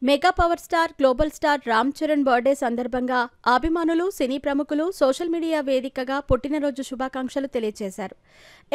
Mega power star global star Ram Charan birthday సందర్భంగా అభిమానులు, సినీ ప్రముఖులు సోషల్ మీడియా వేదికగా పుట్టినరోజు శుభాకాంక్షలు తెలియజేశారు.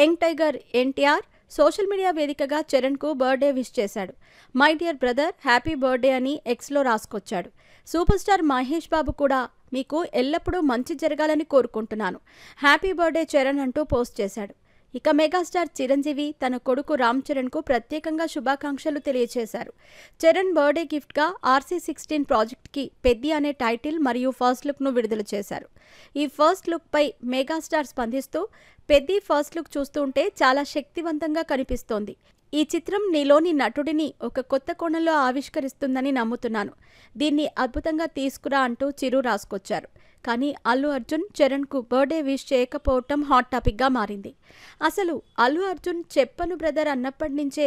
Young tiger NTR social media వేదికగా చరణ్కు బర్త్డే విష్ చేశాడు. My dear brother, happy birthday అని ఎక్స్లో రాసుకొచ్చాడు. సూపర్ స్టార్ మహేష్ బాబు కూడా మీకు ఎల్లప్పుడూ మంచి జరగాలని కోరుకుంటున్నాను, హ్యాపీ బర్త్డే చరణ్ అంటూ పోస్ట్ చేశాడు. ఇక మెగాస్టార్ చిరంజీవి తన కొడుకు రామ్ చరణ్కు ప్రత్యేకంగా శుభాకాంక్షలు తెలియజేశారు. చరణ్ బర్త్డే గిఫ్ట్గా RC16 ప్రాజెక్ట్కి పెద్ది అనే టైటిల్ మరియు ఫస్ట్ లుక్ను విడుదల చేశారు. ఈ ఫస్ట్ లుక్పై మెగాస్టార్ స్పందిస్తూ, పెద్ది ఫస్ట్ లుక్ చూస్తుంటే చాలా శక్తివంతంగా కనిపిస్తోంది. ఈ చిత్రం నీలోని నటుడిని ఒక కొత్త కోణంలో ఆవిష్కరిస్తుందని నమ్ముతున్నాను. దీన్ని అద్భుతంగా తీసుకురా అంటూ చిరు రాసుకొచ్చారు. కానీ అల్లు అర్జున్ చరణ్కు బర్త్డే విష్ చేయకపోవటం హాట్ టాపిక్గా మారింది. అసలు అల్లు అర్జున్ చెప్పను బ్రదర్ అన్నప్పటి నుంచే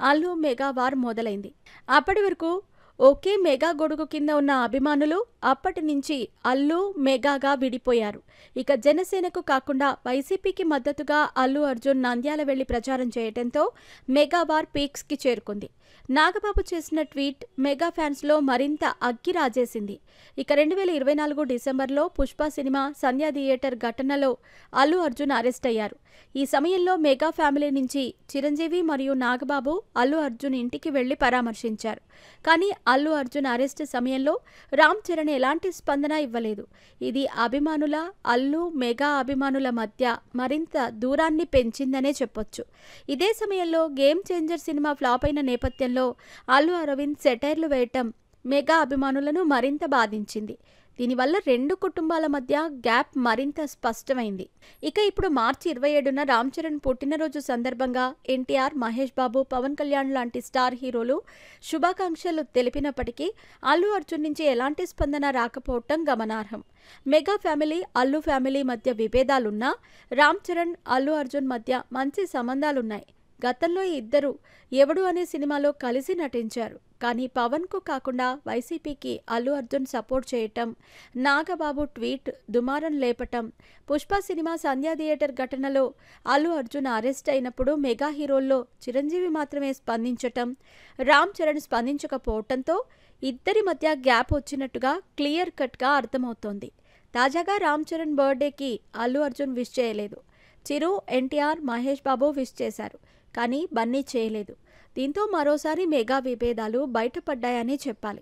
అల్లు మెగా వార్ మొదలైంది. అప్పటి వరకు ఒకే మెగా గొడుగు కింద ఉన్న అభిమానులు అప్పటి నుంచి అల్లు మెగాగా విడిపోయారు. ఇక జనసేనకు కాకుండా వైసీపీకి మద్దతుగా అల్లు అర్జున్ నంద్యాల వెళ్లి ప్రచారం చేయడంతో మెగా వార్ పీక్స్కి చేరుకుంది. నాగబాబు చేసిన ట్వీట్ మెగా ఫ్యాన్స్లో మరింత అగ్గి రాజేసింది. ఇక 2024 డిసెంబర్లో పుష్ప సినిమా సంధ్యా థియేటర్ ఘటనలో అల్లు అర్జున్ అరెస్ట్ అయ్యారు. ఈ సమయంలో మెగా ఫ్యామిలీ నుంచి చిరంజీవి మరియు నాగబాబు అల్లు అర్జున్ ఇంటికి వెళ్లి పరామర్శించారు. కానీ అల్లు అర్జున్ అరెస్ట్ సమయంలో రామ్ చరణ్ ఎలాంటి స్పందన ఇవ్వలేదు. ఇది అభిమానుల, అల్లు మెగా అభిమానుల మధ్య మరింత దూరాన్ని పెంచిందనే చెప్పొచ్చు. ఇదే సమయంలో గేమ్ చేంజర్ సినిమా ఫ్లాప్ అయిన నేపథ్యంలో అల్లు అరవింద్ సెటైర్లు వేయటం మెగా అభిమానులను మరింత బాధించింది. దీనివల్ల రెండు కుటుంబాల మధ్య గ్యాప్ మరింత స్పష్టమైంది. ఇక ఇప్పుడు మార్చి 27న రామ్ చరణ్ పుట్టినరోజు సందర్భంగా ఎన్టీఆర్, మహేష్ బాబు, పవన్ కళ్యాణ్ లాంటి స్టార్ హీరోలు శుభాకాంక్షలు తెలిపినప్పటికీ అల్లు అర్జున్ నుంచి ఎలాంటి స్పందన రాకపోవటం గమనార్హం. మెగా ఫ్యామిలీ, అల్లు ఫ్యామిలీ మధ్య విభేదాలున్నా రామ్ చరణ్, అల్లు అర్జున్ మధ్య మంచి సంబంధాలున్నాయి. గతంలో ఇద్దరు ఎవడు అనే సినిమాలో కలిసి నటించారు. కానీ పవన్కు కాకుండా వైసీపీకి అల్లు అర్జున్ సపోర్ట్ చేయటం, నాగబాబు ట్వీట్ దుమారం లేపటం, పుష్ప సినిమా సంధ్యా థియేటర్ ఘటనలో అల్లు అర్జున్ అరెస్ట్ అయినప్పుడు మెగా హీరోల్లో చిరంజీవి మాత్రమే స్పందించటం, రామ్ చరణ్ స్పందించకపోవటంతో ఇద్దరి మధ్య గ్యాప్ వచ్చినట్టుగా క్లియర్ కట్గా అర్థమవుతోంది. తాజాగా రామ్ చరణ్ బర్త్డేకి అల్లు అర్జున్ విష్ చేయలేదు. చిరు, ఎన్టీఆర్, మహేష్ బాబు విష్ చేశారు. కానీ బన్నీ చేయలేదు. దీంతో మరోసారి మెగా విభేదాలు బయటపడ్డాయని చెప్పాలి.